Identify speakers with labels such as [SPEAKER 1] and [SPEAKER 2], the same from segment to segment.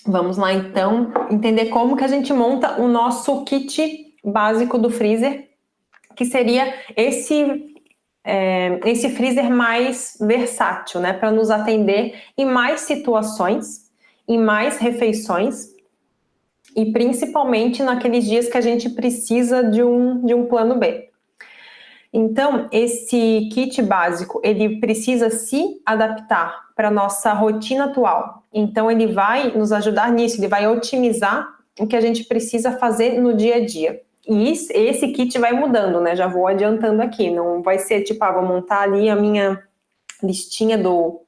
[SPEAKER 1] Vamos lá, então, entender como que a gente monta o nosso kit básico do freezer, que seria esse freezer mais versátil, né? Para nos atender em mais situações, em mais refeições, e principalmente naqueles dias que a gente precisa de um plano B. Então, esse kit básico, ele precisa se adaptar para a nossa rotina atual. Então, ele vai nos ajudar nisso, ele vai otimizar o que a gente precisa fazer no dia a dia. E esse kit vai mudando, né? Já vou adiantando aqui, não vai ser tipo, vou montar ali a minha listinha do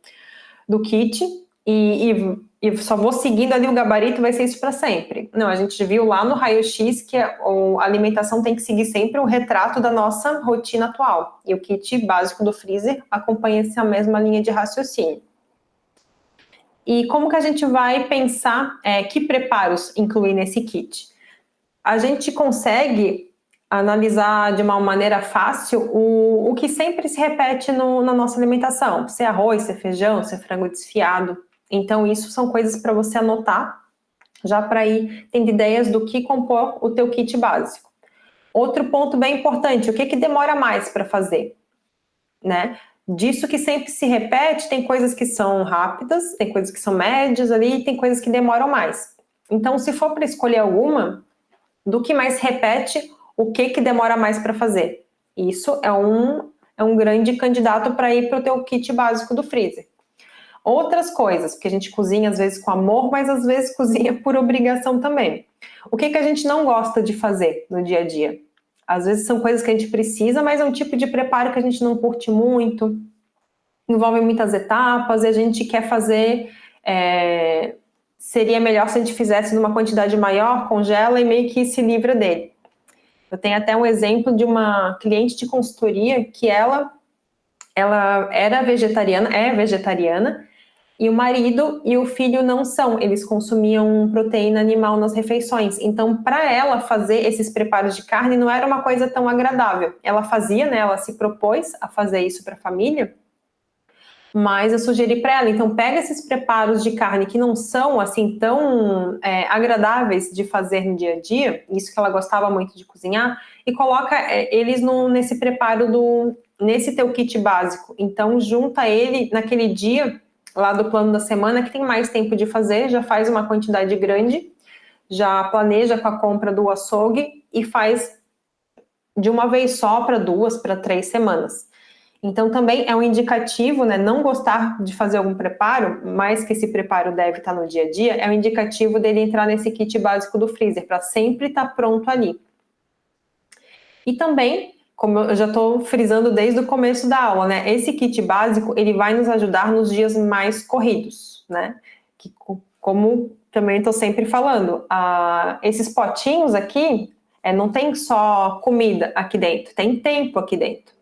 [SPEAKER 1] kit e só vou seguindo ali o gabarito, vai ser isso para sempre. Não, a gente viu lá no raio-x que a alimentação tem que seguir sempre o retrato da nossa rotina atual. E o kit básico do freezer acompanha essa mesma linha de raciocínio. E como que a gente vai pensar que preparos incluir nesse kit? A gente consegue analisar de uma maneira fácil o que sempre se repete na nossa alimentação, se é arroz, se é feijão, se é frango desfiado. Então isso são coisas para você anotar, já para ir tendo ideias do que compor o teu kit básico. Outro ponto bem importante, o que demora mais para fazer, né? Disso que sempre se repete, tem coisas que são rápidas, tem coisas que são médias ali, tem coisas que demoram mais. Então, se for para escolher alguma, do que mais repete, o que demora mais para fazer. Isso é um grande candidato para ir para o teu kit básico do freezer. Outras coisas, porque a gente cozinha às vezes com amor, mas às vezes cozinha por obrigação também. O que a gente não gosta de fazer no dia a dia? Às vezes são coisas que a gente precisa, mas é um tipo de preparo que a gente não curte muito, envolve muitas etapas e a gente quer fazer... seria melhor se a gente fizesse numa quantidade maior, congela e meio que se livra dele. Eu tenho até um exemplo de uma cliente de consultoria que ela era vegetariana, é vegetariana, e o marido e o filho não são, eles consumiam proteína animal nas refeições. Então, para ela fazer esses preparos de carne não era uma coisa tão agradável. Ela fazia, né? Ela se propôs a fazer isso para a família, mas eu sugeri para ela, então pega esses preparos de carne que não são assim tão agradáveis de fazer no dia a dia, isso que ela gostava muito de cozinhar, e coloca eles nesse preparo nesse teu kit básico. Então junta ele naquele dia lá do plano da semana que tem mais tempo de fazer, já faz uma quantidade grande, já planeja com a compra do açougue e faz de uma vez só para 2, para 3 semanas. Então também é um indicativo, né, não gostar de fazer algum preparo, mas que esse preparo deve estar no dia a dia, é um indicativo dele entrar nesse kit básico do freezer, para sempre estar pronto ali. E também, como eu já estou frisando desde o começo da aula, né, esse kit básico, ele vai nos ajudar nos dias mais corridos, né, que, como também estou sempre falando, esses potinhos aqui, não tem só comida aqui dentro, tem tempo aqui dentro.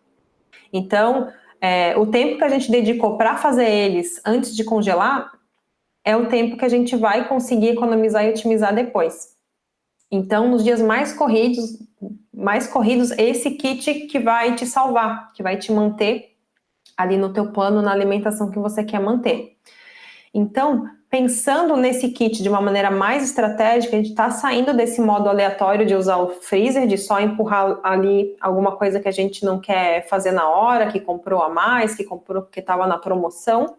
[SPEAKER 1] Então, o tempo que a gente dedicou para fazer eles antes de congelar é o tempo que a gente vai conseguir economizar e otimizar depois. Então, nos dias mais corridos, esse kit que vai te salvar, que vai te manter ali no teu plano, na alimentação que você quer manter. Então, pensando nesse kit de uma maneira mais estratégica, a gente está saindo desse modo aleatório de usar o freezer, de só empurrar ali alguma coisa que a gente não quer fazer na hora, que comprou a mais, que comprou porque estava na promoção,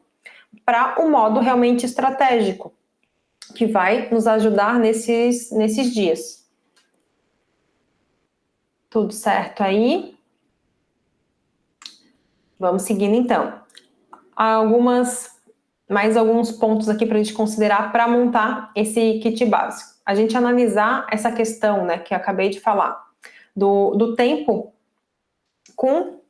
[SPEAKER 1] para um modo realmente estratégico, que vai nos ajudar nesses dias. Tudo certo aí? Vamos seguindo então. Mais alguns pontos aqui para a gente considerar para montar esse kit básico. A gente analisar essa questão, né, que eu acabei de falar, do tempo com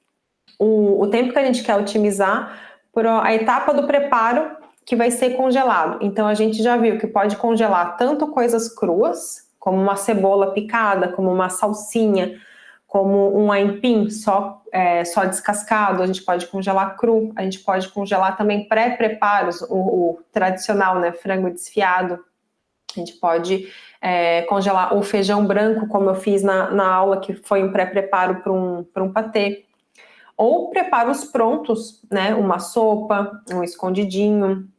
[SPEAKER 1] o tempo que a gente quer otimizar por a etapa do preparo que vai ser congelado. Então a gente já viu que pode congelar tanto coisas cruas, como uma cebola picada, como uma salsinha, como um aipim só descascado, a gente pode congelar cru, a gente pode congelar também pré-preparos, o tradicional, né, frango desfiado, a gente pode congelar o feijão branco, como eu fiz na aula, que foi um pré-preparo para um patê, ou preparos prontos, né, uma sopa, um escondidinho,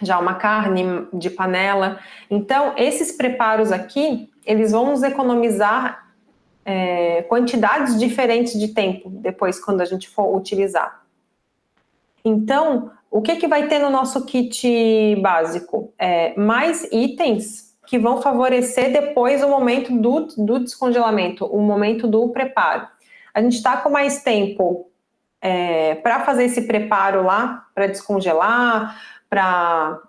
[SPEAKER 1] já uma carne de panela. Então, esses preparos aqui, eles vão nos economizar quantidades diferentes de tempo depois, quando a gente for utilizar. Então, o que vai ter no nosso kit básico? Mais itens que vão favorecer depois o momento do descongelamento, o momento do preparo. A gente está com mais tempo para fazer esse preparo lá, para descongelar, para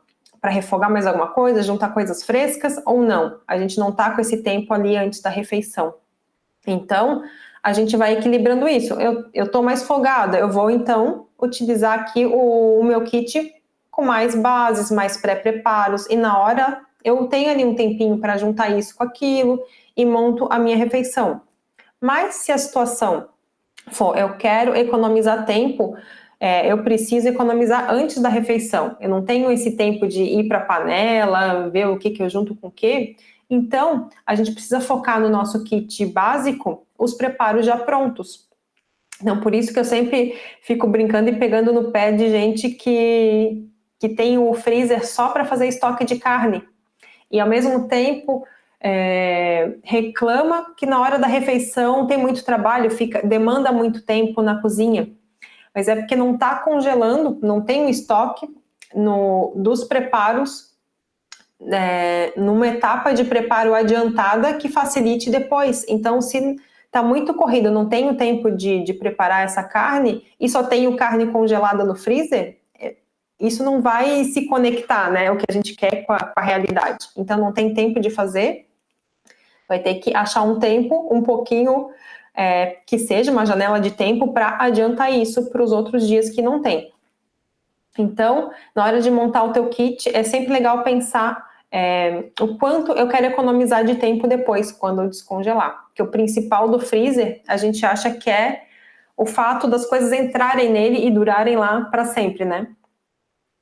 [SPEAKER 1] refogar mais alguma coisa, juntar coisas frescas ou não. A gente não está com esse tempo ali antes da refeição. Então, a gente vai equilibrando isso. Eu estou mais folgada, eu vou então utilizar aqui o meu kit com mais bases, mais pré-preparos, e na hora eu tenho ali um tempinho para juntar isso com aquilo e monto a minha refeição. Mas se a situação for, eu quero economizar tempo, eu preciso economizar antes da refeição. Eu não tenho esse tempo de ir para a panela, ver o que eu junto com o quê. Então, a gente precisa focar no nosso kit básico os preparos já prontos. Então, por isso que eu sempre fico brincando e pegando no pé de gente que tem o freezer só para fazer estoque de carne. E, ao mesmo tempo, reclama que na hora da refeição tem muito trabalho, demanda muito tempo na cozinha. Mas é porque não está congelando, não tem o estoque dos preparos numa etapa de preparo adiantada que facilite depois. Então, se está muito corrido, não tenho tempo de preparar essa carne e só tenho carne congelada no freezer, isso não vai se conectar, né? O que a gente quer com a realidade. Então, não tem tempo de fazer, vai ter que achar um tempo, um pouquinho, que seja uma janela de tempo para adiantar isso para os outros dias que não tem. Então, na hora de montar o teu kit, é sempre legal pensar o quanto eu quero economizar de tempo depois, quando eu descongelar. Porque o principal do freezer, a gente acha que é o fato das coisas entrarem nele e durarem lá para sempre, né?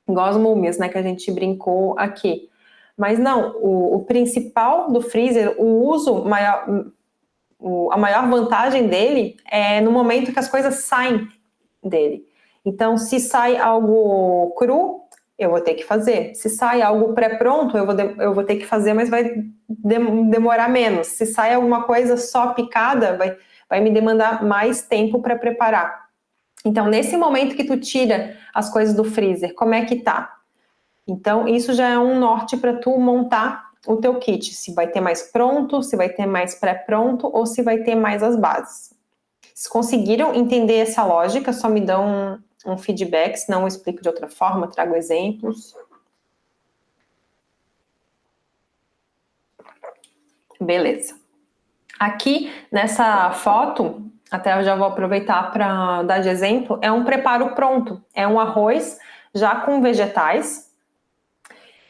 [SPEAKER 1] Igual as múmias, né, que a gente brincou aqui. Mas não, o principal do freezer, o uso maior, a maior vantagem dele é no momento que as coisas saem dele. Então, se sai algo cru, eu vou ter que fazer. Se sai algo pré-pronto, eu vou ter que fazer, mas vai demorar menos. Se sai alguma coisa só picada, vai me demandar mais tempo para preparar. Então, nesse momento que tu tira as coisas do freezer, como é que tá? Então, isso já é um norte para tu montar o teu kit. Se vai ter mais pronto, se vai ter mais pré-pronto ou se vai ter mais as bases. Se conseguiram entender essa lógica, só me dão um feedback, senão eu explico de outra forma, trago exemplos. Beleza. Aqui, nessa foto, até eu já vou aproveitar para dar de exemplo, é um preparo pronto. É um arroz já com vegetais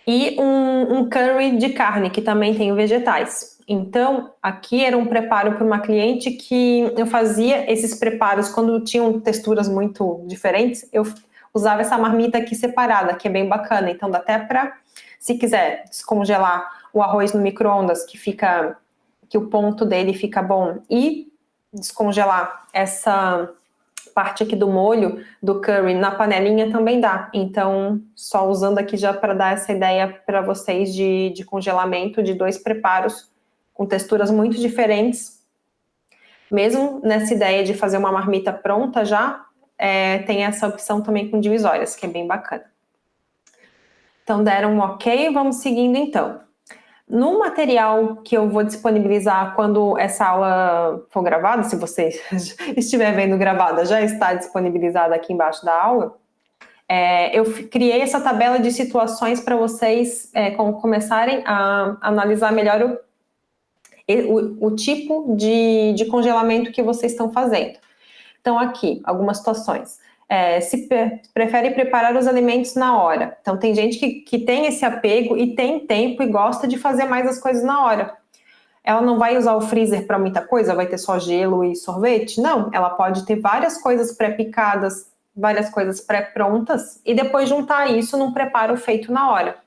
[SPEAKER 1] e um curry de carne, que também tem vegetais. Então, aqui era um preparo para uma cliente que eu fazia esses preparos quando tinham texturas muito diferentes, eu usava essa marmita aqui separada, que é bem bacana. Então, dá até para, se quiser, descongelar o arroz no micro-ondas, que o ponto dele fica bom, e descongelar essa parte aqui do molho do curry na panelinha também dá. Então, só usando aqui já para dar essa ideia para vocês de congelamento de 2 preparos com texturas muito diferentes. Mesmo nessa ideia de fazer uma marmita pronta já, tem essa opção também com divisórias, que é bem bacana. Então, deram um ok, vamos seguindo então. No material que eu vou disponibilizar quando essa aula for gravada, se você estiver vendo gravada, já está disponibilizada aqui embaixo da aula, eu criei essa tabela de situações para vocês começarem a analisar melhor o tipo de congelamento que vocês estão fazendo. Então, aqui, algumas situações. Se prefere preparar os alimentos na hora. Então, tem gente que tem esse apego e tem tempo e gosta de fazer mais as coisas na hora. Ela não vai usar o freezer para muita coisa, vai ter só gelo e sorvete? Não, ela pode ter várias coisas pré-picadas, várias coisas pré-prontas e depois juntar isso num preparo feito na hora.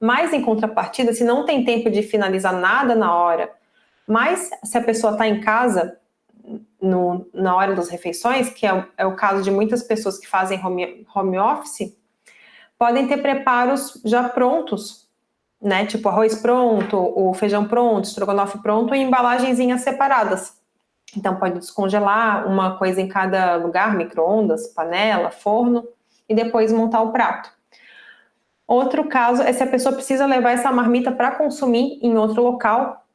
[SPEAKER 1] Mas, em contrapartida, se não tem tempo de finalizar nada na hora, mas se a pessoa está em casa na hora das refeições, que é o caso de muitas pessoas que fazem home office, podem ter preparos já prontos, né? Tipo arroz pronto, o feijão pronto, estrogonofe pronto, em embalagenzinhas separadas. Então pode descongelar uma coisa em cada lugar, micro-ondas, panela, forno, e depois montar o prato. Outro caso é se a pessoa precisa levar essa marmita para consumir em outro local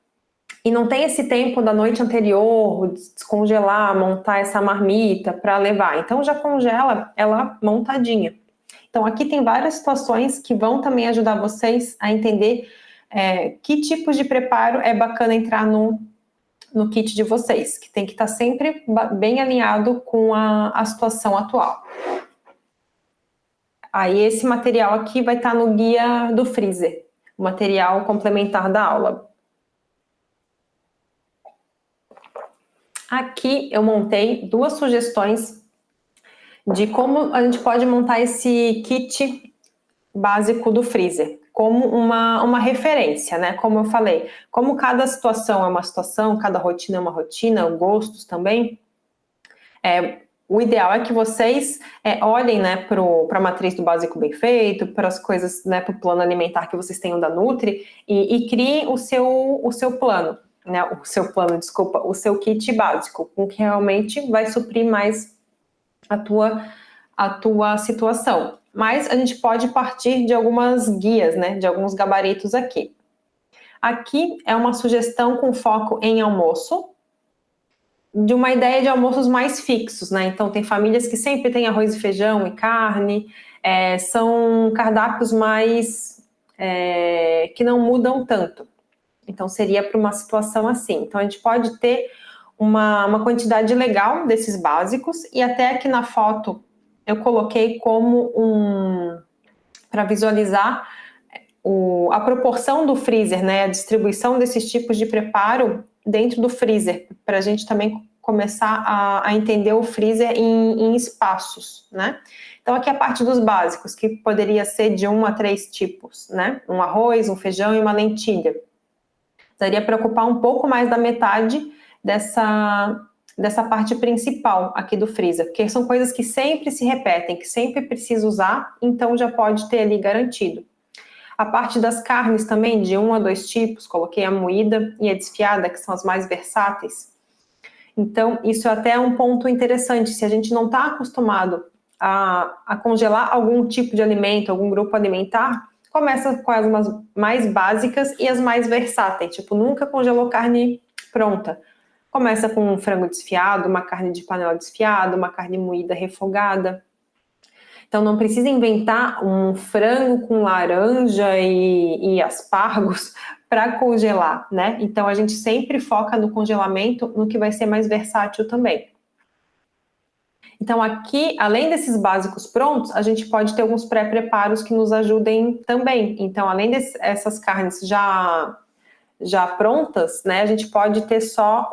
[SPEAKER 1] e não tem esse tempo da noite anterior, descongelar, montar essa marmita para levar. Então já congela ela montadinha. Então aqui tem várias situações que vão também ajudar vocês a entender que tipos de preparo é bacana entrar no kit de vocês, que tem que estar sempre bem alinhado com a situação atual. Aí esse material aqui vai estar no guia do freezer, o material complementar da aula. Aqui eu montei 2 sugestões de como a gente pode montar esse kit básico do freezer, como uma referência, né? Como eu falei, como cada situação é uma situação, cada rotina é uma rotina, gostos também, o ideal é que vocês olhem, né, para a matriz do básico bem feito, para as coisas, né, para o plano alimentar que vocês tenham da Nutri e criem o seu plano, né, o seu kit básico, com que realmente vai suprir mais a tua situação. Mas a gente pode partir de algumas guias, né, de alguns gabaritos aqui. Aqui é uma sugestão com foco em almoço, de uma ideia de almoços mais fixos, né? Então tem famílias que sempre têm arroz e feijão e carne, são cardápios mais que não mudam tanto. Então seria para uma situação assim. Então a gente pode ter uma quantidade legal desses básicos, e até aqui na foto eu coloquei como para visualizar a proporção do freezer, né? A distribuição desses tipos de preparo dentro do freezer, para a gente também começar a entender o freezer em espaços, né? Então aqui a parte dos básicos, que poderia ser de 1 a 3 tipos, né? Um arroz, um feijão e uma lentilha. Daria para ocupar um pouco mais da metade dessa parte principal aqui do freezer, porque são coisas que sempre se repetem, que sempre precisa usar, então já pode ter ali garantido. A parte das carnes também, de 1 a 2 tipos, coloquei a moída e a desfiada, que são as mais versáteis. Então, isso até é um ponto interessante. Se a gente não está acostumado a congelar algum tipo de alimento, algum grupo alimentar, começa com as mais básicas e as mais versáteis. Tipo, nunca congelou carne pronta. Começa com um frango desfiado, uma carne de panela desfiada, uma carne moída refogada. Então não precisa inventar um frango com laranja e aspargos para congelar, né? Então a gente sempre foca no congelamento, no que vai ser mais versátil também. Então aqui, além desses básicos prontos, a gente pode ter alguns pré-preparos que nos ajudem também. Então além dessas carnes já prontas, né? A gente pode ter só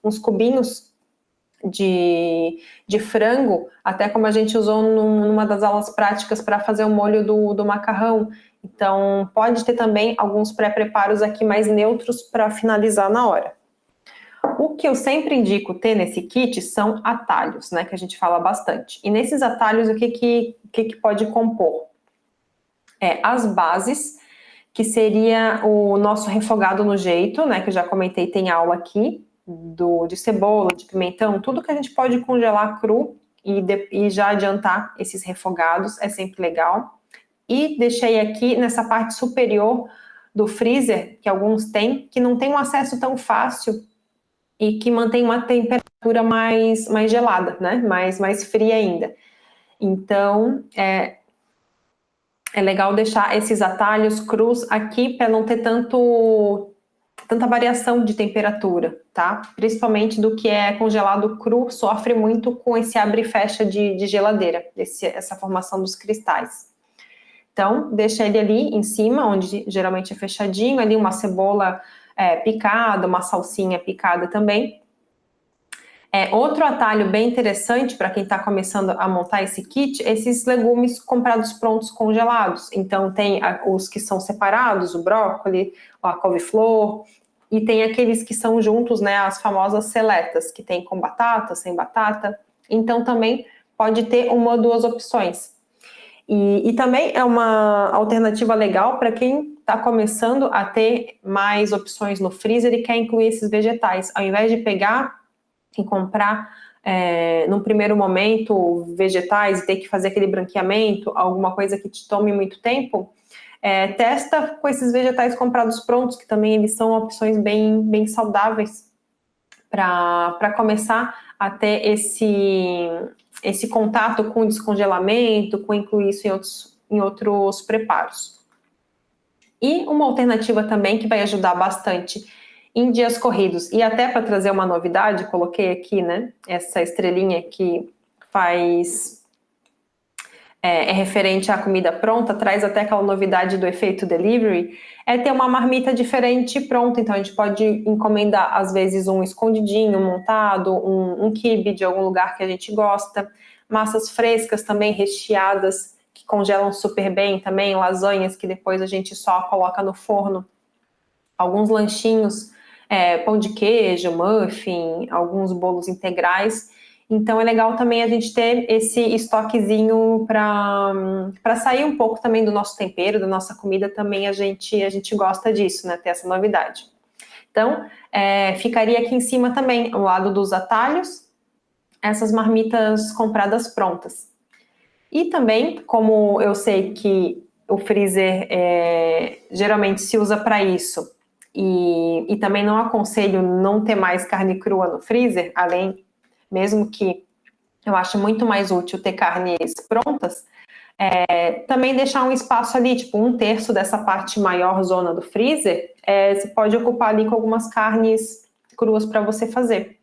[SPEAKER 1] uns cubinhos de frango, até como a gente usou numa das aulas práticas para fazer o molho do macarrão. Então, pode ter também alguns pré-preparos aqui mais neutros para finalizar na hora. O que eu sempre indico ter nesse kit são atalhos, né, que a gente fala bastante. E nesses atalhos, o que pode compor? As bases, que seria o nosso refogado no jeito, né, que eu já comentei, tem aula aqui, de cebola, de pimentão, tudo que a gente pode congelar cru e já adiantar esses refogados, é sempre legal. E deixei aqui nessa parte superior do freezer, que alguns têm, que não tem um acesso tão fácil e que mantém uma temperatura mais gelada, né? Mais fria ainda. Então, é legal deixar esses atalhos crus aqui para não ter tanta variação de temperatura, tá? Principalmente do que é congelado cru, sofre muito com esse abre e fecha de geladeira, essa formação dos cristais. Então, deixa ele ali em cima, onde geralmente é fechadinho, ali uma cebola picada, uma salsinha picada também. Outro atalho bem interessante para quem está começando a montar esse kit, esses legumes comprados prontos congelados. Então tem os que são separados, o brócolis, a couve-flor, e tem aqueles que são juntos, né, as famosas seletas, que tem com batata, sem batata. Então também pode ter 1 ou 2 opções. E também é uma alternativa legal para quem está começando a ter mais opções no freezer e quer incluir esses vegetais. Ao invés de pegar e comprar, num primeiro momento, vegetais e ter que fazer aquele branqueamento, alguma coisa que te tome muito tempo, testa com esses vegetais comprados prontos, que também eles são opções bem, bem saudáveis para começar a ter esse contato com o descongelamento, com incluir isso em outros preparos. E uma alternativa também que vai ajudar bastante em dias corridos, e até para trazer uma novidade, coloquei aqui, né, essa estrelinha que é referente à comida pronta, traz até aquela novidade do efeito delivery, é ter uma marmita diferente pronta. Então a gente pode encomendar às vezes um escondidinho montado, um quibe de algum lugar que a gente gosta, massas frescas também recheadas, que congelam super bem também, lasanhas que depois a gente só coloca no forno, alguns lanchinhos, pão de queijo, muffin, alguns bolos integrais. Então é legal também a gente ter esse estoquezinho para sair um pouco também do nosso tempero, da nossa comida, também a gente gosta disso, né? Ter essa novidade. Então, ficaria aqui em cima também, ao lado dos atalhos, essas marmitas compradas prontas. E também, como eu sei que o freezer geralmente se usa para isso, e também não aconselho não ter mais carne crua no freezer, além, mesmo que eu acho muito mais útil ter carnes prontas, também deixar um espaço ali, tipo 1/3 dessa parte maior zona do freezer, você pode ocupar ali com algumas carnes cruas para você fazer.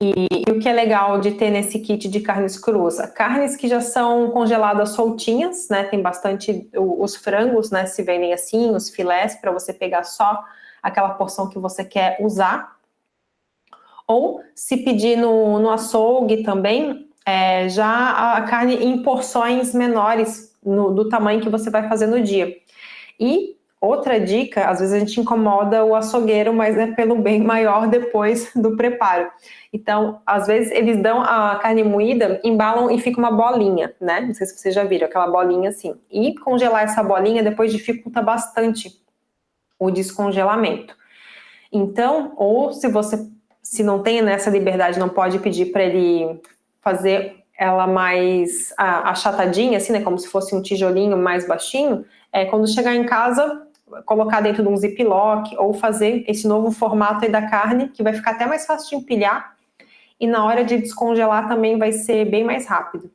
[SPEAKER 1] E o que é legal de ter nesse kit de carnes cruas? Carnes que já são congeladas soltinhas, né? Tem bastante, os frangos, né? Se vendem assim, os filés, para você pegar só aquela porção que você quer usar. Ou se pedir no açougue também, já a carne em porções menores, do tamanho que você vai fazer no dia. E outra dica, às vezes a gente incomoda o açougueiro, mas é pelo bem maior depois do preparo. Então, às vezes eles dão a carne moída, embalam e fica uma bolinha, né? Não sei se vocês já viram, aquela bolinha assim. E congelar essa bolinha depois dificulta bastante o descongelamento. Então, ou se não tem essa liberdade, não pode pedir para ele fazer ela mais achatadinha, assim, né? Como se fosse um tijolinho mais baixinho. Quando chegar em casa, colocar dentro de um ziplock ou fazer esse novo formato aí da carne, que vai ficar até mais fácil de empilhar, e na hora de descongelar também vai ser bem mais rápido.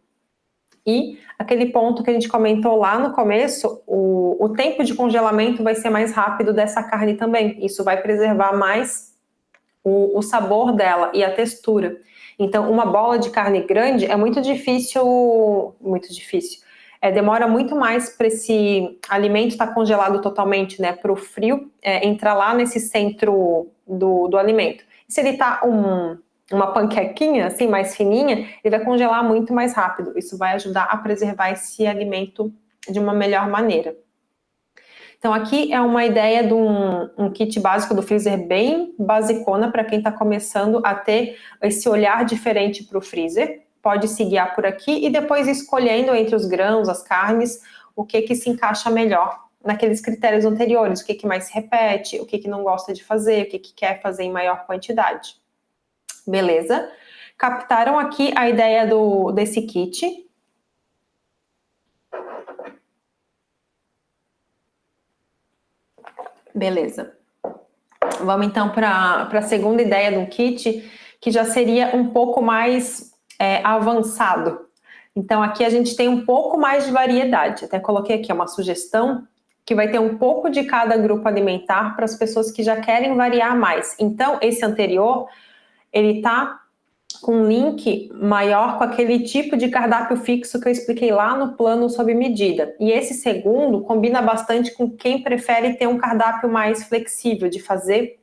[SPEAKER 1] E aquele ponto que a gente comentou lá no começo, o tempo de congelamento vai ser mais rápido dessa carne também. Isso vai preservar mais o sabor dela e a textura. Então, uma bola de carne grande é muito difícil, demora muito mais para esse alimento estar congelado totalmente, né, para o frio entrar lá nesse centro do alimento. Se ele está uma panquequinha, assim, mais fininha, ele vai congelar muito mais rápido. Isso vai ajudar a preservar esse alimento de uma melhor maneira. Então, aqui é uma ideia de um kit básico do freezer bem basicona para quem está começando a ter esse olhar diferente para o freezer. Pode se guiar por aqui e depois escolhendo entre os grãos, as carnes, o que se encaixa melhor naqueles critérios anteriores, o que mais se repete, o que não gosta de fazer, o que quer fazer em maior quantidade. Beleza? Captaram aqui a ideia desse kit? Beleza. Vamos então para a segunda ideia do kit, que já seria um pouco mais avançado. Então aqui a gente tem um pouco mais de variedade. Até coloquei aqui uma sugestão que vai ter um pouco de cada grupo alimentar para as pessoas que já querem variar mais. Então esse anterior, ele tá com um link maior com aquele tipo de cardápio fixo que eu expliquei lá no plano sob medida. E esse segundo combina bastante com quem prefere ter um cardápio mais flexível, de fazer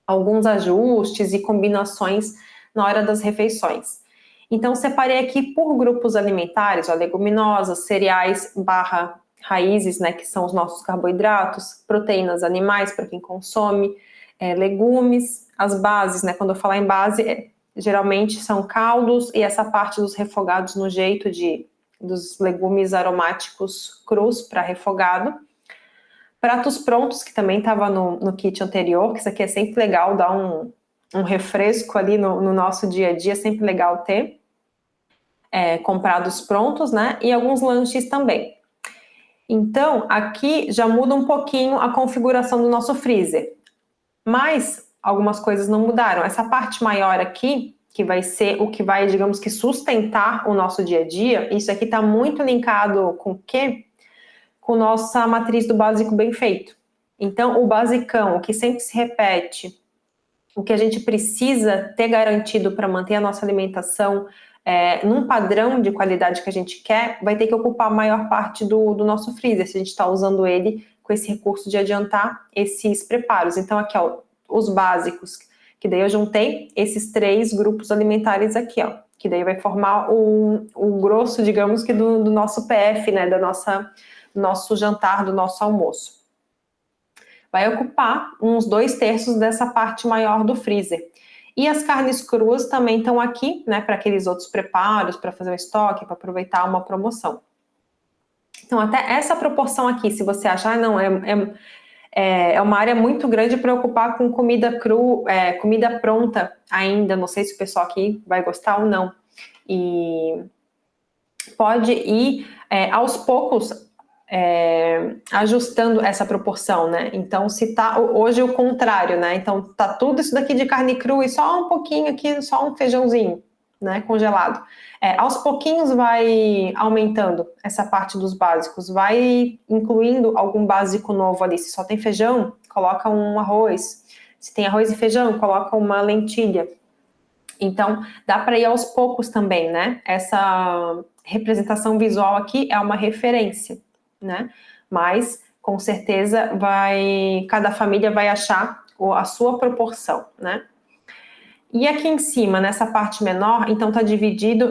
[SPEAKER 1] alguns ajustes e combinações na hora das refeições. Então, separei aqui por grupos alimentares, leguminosas, cereais / raízes, né, que são os nossos carboidratos, proteínas animais para quem consome, legumes, as bases, né, quando eu falar em base, geralmente são caldos e essa parte dos refogados no jeito de dos legumes aromáticos crus para refogado. Pratos prontos, que também estava no kit anterior, que isso aqui é sempre legal, dá um refresco ali no nosso dia a dia, sempre legal ter. Comprados prontos, né? E alguns lanches também. Então, aqui já muda um pouquinho a configuração do nosso freezer. Mas algumas coisas não mudaram. Essa parte maior aqui, que vai ser o que vai, digamos que, sustentar o nosso dia a dia, isso aqui está muito linkado com o quê? Com nossa matriz do básico bem feito. Então, o basicão, o que sempre se repete, o que a gente precisa ter garantido para manter a nossa alimentação num padrão de qualidade que a gente quer, vai ter que ocupar a maior parte do nosso freezer, se a gente está usando ele com esse recurso de adiantar esses preparos. Então, aqui, ó, os básicos, que daí eu juntei esses 3 grupos alimentares aqui, ó, que daí vai formar o grosso, digamos que do nosso PF, né, do nosso jantar, do nosso almoço. Vai ocupar uns 2/3 dessa parte maior do freezer. E as carnes cruas também estão aqui, né, para aqueles outros preparos, para fazer um estoque, para aproveitar uma promoção. Então, até essa proporção aqui, se você achar, não, é uma área muito grande para ocupar com comida comida pronta ainda, não sei se o pessoal aqui vai gostar ou não. E pode ir aos poucos ajustando essa proporção, né? Então, se tá hoje o contrário, né? Então, tá tudo isso daqui de carne crua e só um pouquinho aqui, só um feijãozinho, né? Congelado. Aos pouquinhos vai aumentando essa parte dos básicos, vai incluindo algum básico novo ali. Se só tem feijão, coloca um arroz. Se tem arroz e feijão, coloca uma lentilha. Então, dá para ir aos poucos também, né? Essa representação visual aqui é uma referência, né? Mas, com certeza, cada família vai achar a sua proporção, né? E aqui em cima, nessa parte menor, então tá dividido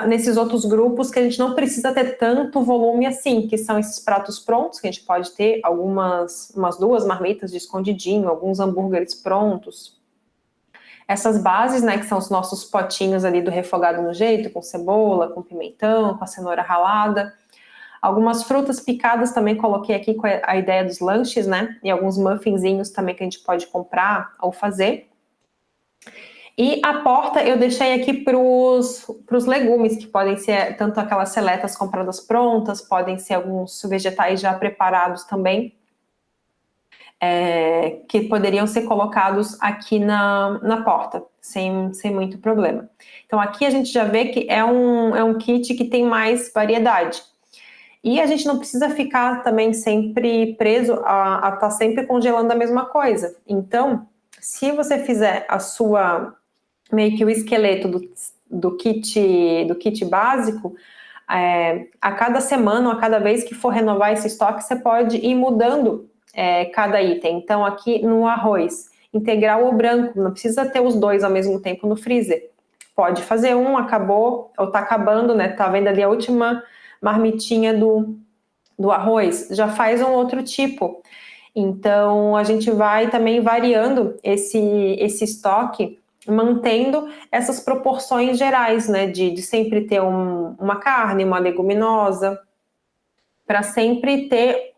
[SPEAKER 1] nesses outros grupos que a gente não precisa ter tanto volume assim, que são esses pratos prontos, que a gente pode ter umas 2 marmitas de escondidinho, alguns hambúrgueres prontos. Essas bases, né, que são os nossos potinhos ali do refogado no jeito, com cebola, com pimentão, com a cenoura ralada. Algumas frutas picadas também coloquei aqui com a ideia dos lanches, né, e alguns muffinzinhos também que a gente pode comprar ou fazer. E a porta eu deixei aqui para os legumes, que podem ser tanto aquelas seletas compradas prontas, podem ser alguns vegetais já preparados também, que poderiam ser colocados aqui na porta, sem muito problema. Então aqui a gente já vê que é um kit que tem mais variedade. E a gente não precisa ficar também sempre preso a estar sempre congelando a mesma coisa. Então, se você fizer meio que o esqueleto do kit básico, a cada semana ou a cada vez que for renovar esse estoque, você pode ir mudando cada item. Então, aqui no arroz, integral ou branco, não precisa ter os 2 ao mesmo tempo no freezer. Pode fazer acabou, ou tá acabando, né? Tá vendo ali a última marmitinha do arroz, já faz um outro tipo. Então, a gente vai também variando esse estoque, mantendo essas proporções gerais, né, de sempre ter uma carne, uma leguminosa, para sempre ter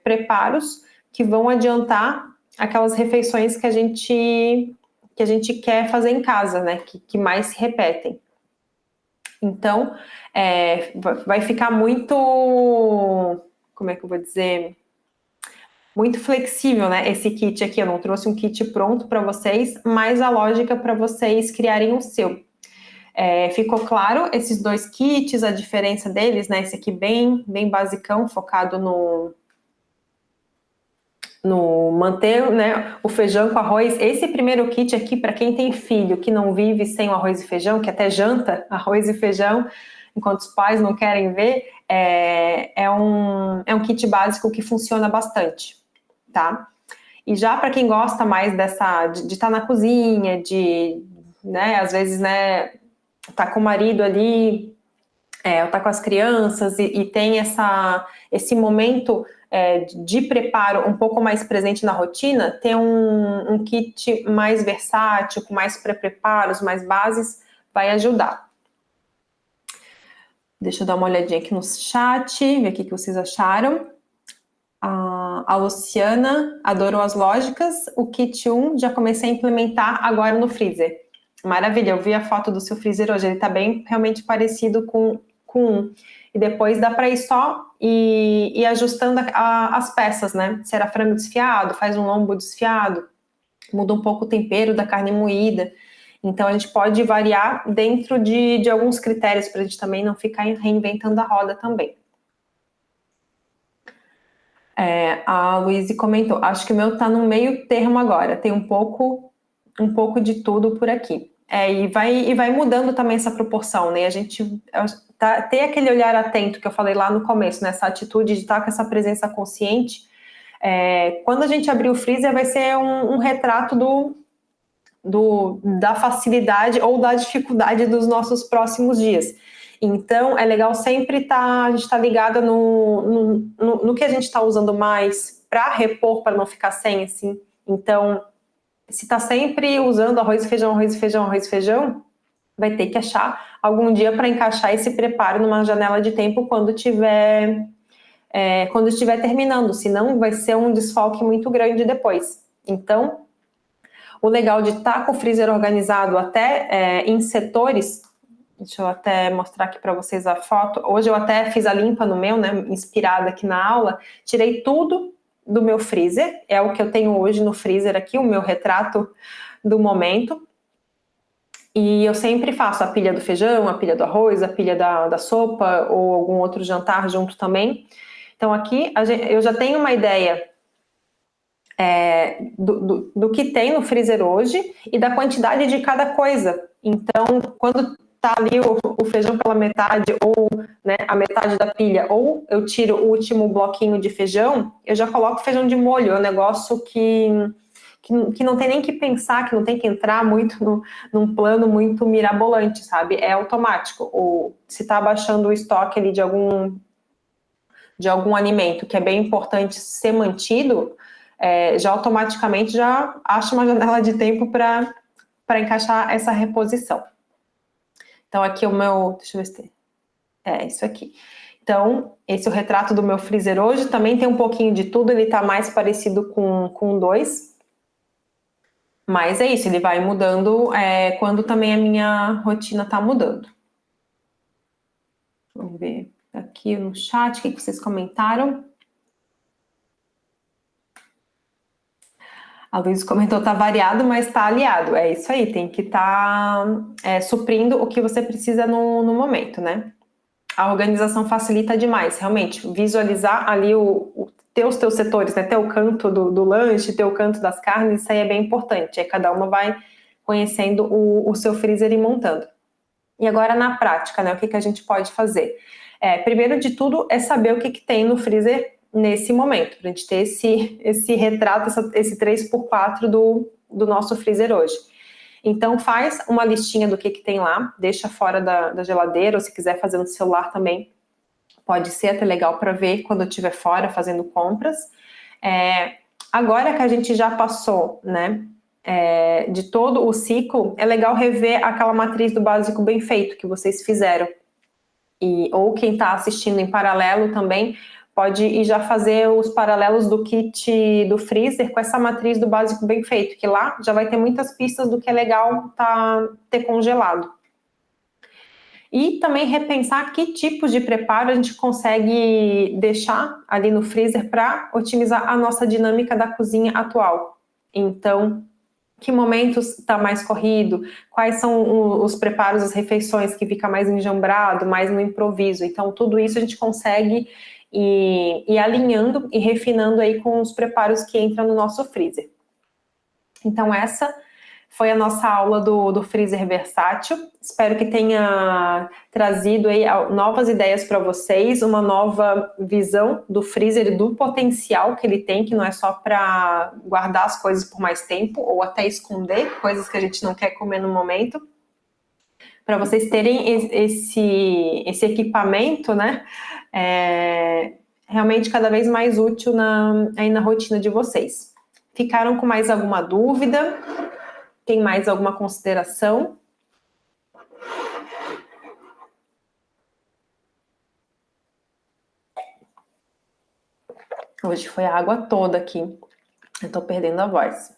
[SPEAKER 1] preparos que vão adiantar aquelas refeições que a gente quer fazer em casa, né, que mais se repetem. Então, vai ficar muito, como é que eu vou dizer, muito flexível, né, esse kit aqui. Eu não trouxe um kit pronto para vocês, mas a lógica para vocês criarem o seu. Ficou claro esses 2 kits, a diferença deles, né, esse aqui bem basicão, focado no manter, né, o feijão com arroz. Esse primeiro kit aqui, para quem tem filho que não vive sem o arroz e feijão, que até janta arroz e feijão, enquanto os pais não querem ver, é um kit básico que funciona bastante, tá? E já para quem gosta mais de estar na cozinha, né, às vezes, né, tá com o marido ali, ou tá com as crianças e tem esse momento de preparo um pouco mais presente na rotina, ter um kit mais versátil, com mais pré-preparos, mais bases, vai ajudar. Deixa eu dar uma olhadinha aqui no chat, ver o que vocês acharam. A Luciana adorou as lógicas. O kit 1 já comecei a implementar agora no freezer. Maravilha, eu vi a foto do seu freezer hoje. Ele está bem realmente parecido com um. E depois dá para ir só e ajustando as peças, né? Se era frango desfiado, faz um lombo desfiado, muda um pouco o tempero da carne moída. Então a gente pode variar dentro de alguns critérios para a gente também não ficar reinventando a roda também. A Luíse comentou, acho que o meu tá no meio termo agora, tem um pouco de tudo por aqui. E vai mudando também essa proporção, né? A gente ter aquele olhar atento que eu falei lá no começo, né? Essa atitude de estar com essa presença consciente. Quando a gente abrir o freezer, vai ser um retrato da facilidade ou da dificuldade dos nossos próximos dias. Então, é legal sempre a gente estar ligada no que a gente está usando mais para repor, para não ficar sem, assim. Então, se está sempre usando arroz e feijão, arroz e feijão, arroz e feijão, vai ter que achar algum dia para encaixar esse preparo numa janela de tempo quando estiver terminando, senão vai ser um desfalque muito grande depois. Então, o legal de estar com o freezer organizado até em setores, deixa eu até mostrar aqui para vocês a foto. Hoje eu até fiz a limpa no meu, né, inspirada aqui na aula, tirei tudo do meu freezer, é o que eu tenho hoje no freezer aqui, o meu retrato do momento. E eu sempre faço a pilha do feijão, a pilha do arroz, a pilha da sopa ou algum outro jantar junto também. Então aqui eu já tenho uma ideia do que tem no freezer hoje e da quantidade de cada coisa. Então, quando tá ali o feijão pela metade ou, né, a metade da pilha, ou eu tiro o último bloquinho de feijão, eu já coloco feijão de molho. É um negócio que não tem nem que pensar, que não tem que entrar muito num plano muito mirabolante, sabe? É automático. Ou se tá baixando o estoque ali de algum alimento que é bem importante ser mantido, já automaticamente já acha uma janela de tempo para encaixar essa reposição. Então aqui o meu, deixa eu ver se tem, isso aqui. Então esse é o retrato do meu freezer hoje, também tem um pouquinho de tudo, ele tá mais parecido com 2, mas é isso, ele vai mudando quando também a minha rotina tá mudando. Vamos ver aqui no chat o que vocês comentaram. A Luiz comentou, tá variado, mas tá aliado. É isso aí, tem que estar suprindo o que você precisa no momento, né? A organização facilita demais, realmente. Visualizar ali ter os teus setores, né? Ter o canto do lanche, ter o canto das carnes, isso aí é bem importante. Aí cada uma vai conhecendo o seu freezer e montando. E agora na prática, né? O que a gente pode fazer? Primeiro de tudo é saber o que tem no freezer nesse momento, para a gente ter esse retrato, esse 3x4 do nosso freezer hoje. Então faz uma listinha do que tem lá, deixa fora da geladeira, ou se quiser fazer no celular também, pode ser até legal para ver quando eu estiver fora fazendo compras. Agora que a gente já passou, né, de todo o ciclo, é legal rever aquela matriz do básico bem feito que vocês fizeram. Ou quem está assistindo em paralelo também pode ir já fazer os paralelos do kit do freezer com essa matriz do básico bem feito, que lá já vai ter muitas pistas do que é legal ter congelado. E também repensar que tipos de preparo a gente consegue deixar ali no freezer para otimizar a nossa dinâmica da cozinha atual. Então, que momentos está mais corrido, quais são os preparos, as refeições que fica mais enjambrado, mais no improviso. Então, tudo isso a gente consegue ir alinhando e refinando aí com os preparos que entram no nosso freezer. Então, essa foi a nossa aula do freezer versátil. Espero que tenha trazido aí novas ideias para vocês, uma nova visão do freezer e do potencial que ele tem, que não é só para guardar as coisas por mais tempo ou até esconder coisas que a gente não quer comer no momento. Para vocês terem esse equipamento, né, realmente cada vez mais útil aí na rotina de vocês. Ficaram com mais alguma dúvida? Tem mais alguma consideração? Hoje foi a água toda aqui. Eu tô perdendo a voz.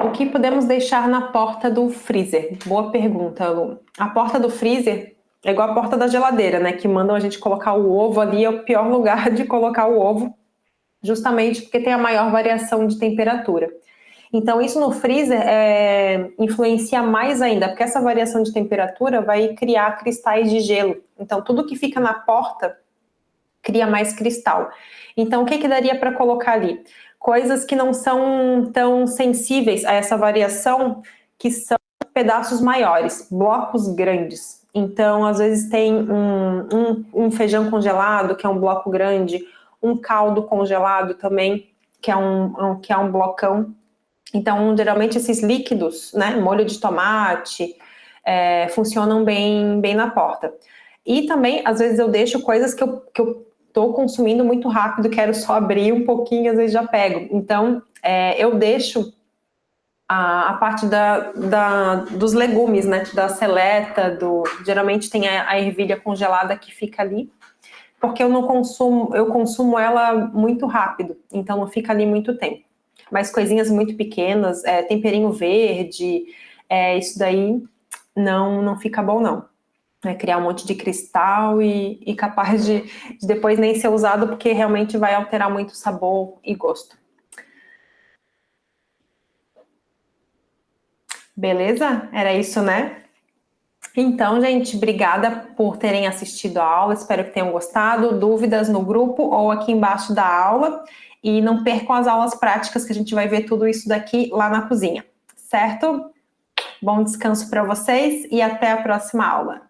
[SPEAKER 1] O que podemos deixar na porta do freezer? Boa pergunta, Lu. A porta do freezer é igual a porta da geladeira, né? Que mandam a gente colocar o ovo ali, é o pior lugar de colocar o ovo, justamente porque tem a maior variação de temperatura. Então, isso no freezer influencia mais ainda, porque essa variação de temperatura vai criar cristais de gelo. Então, tudo que fica na porta cria mais cristal. Então, o que daria para colocar ali? Coisas que não são tão sensíveis a essa variação, que são pedaços maiores, blocos grandes. Então, às vezes tem um feijão congelado, que é um bloco grande, um caldo congelado também, que é um blocão. Então, geralmente esses líquidos, né, molho de tomate, funcionam bem na porta. E também, às vezes, eu deixo coisas que eu tô consumindo muito rápido, quero só abrir um pouquinho, às vezes já pego. Então, eu deixo a parte dos legumes, né, da seleta, geralmente tem a ervilha congelada que fica ali, porque eu consumo ela muito rápido, então não fica ali muito tempo. Mas coisinhas muito pequenas, temperinho verde, isso daí não fica bom não. Criar um monte de cristal e capaz de depois nem ser usado, porque realmente vai alterar muito o sabor e gosto. Beleza? Era isso, né? Então, gente, obrigada por terem assistido a aula, espero que tenham gostado. Dúvidas no grupo ou aqui embaixo da aula. E não percam as aulas práticas, que a gente vai ver tudo isso daqui lá na cozinha, certo? Bom descanso para vocês e até a próxima aula.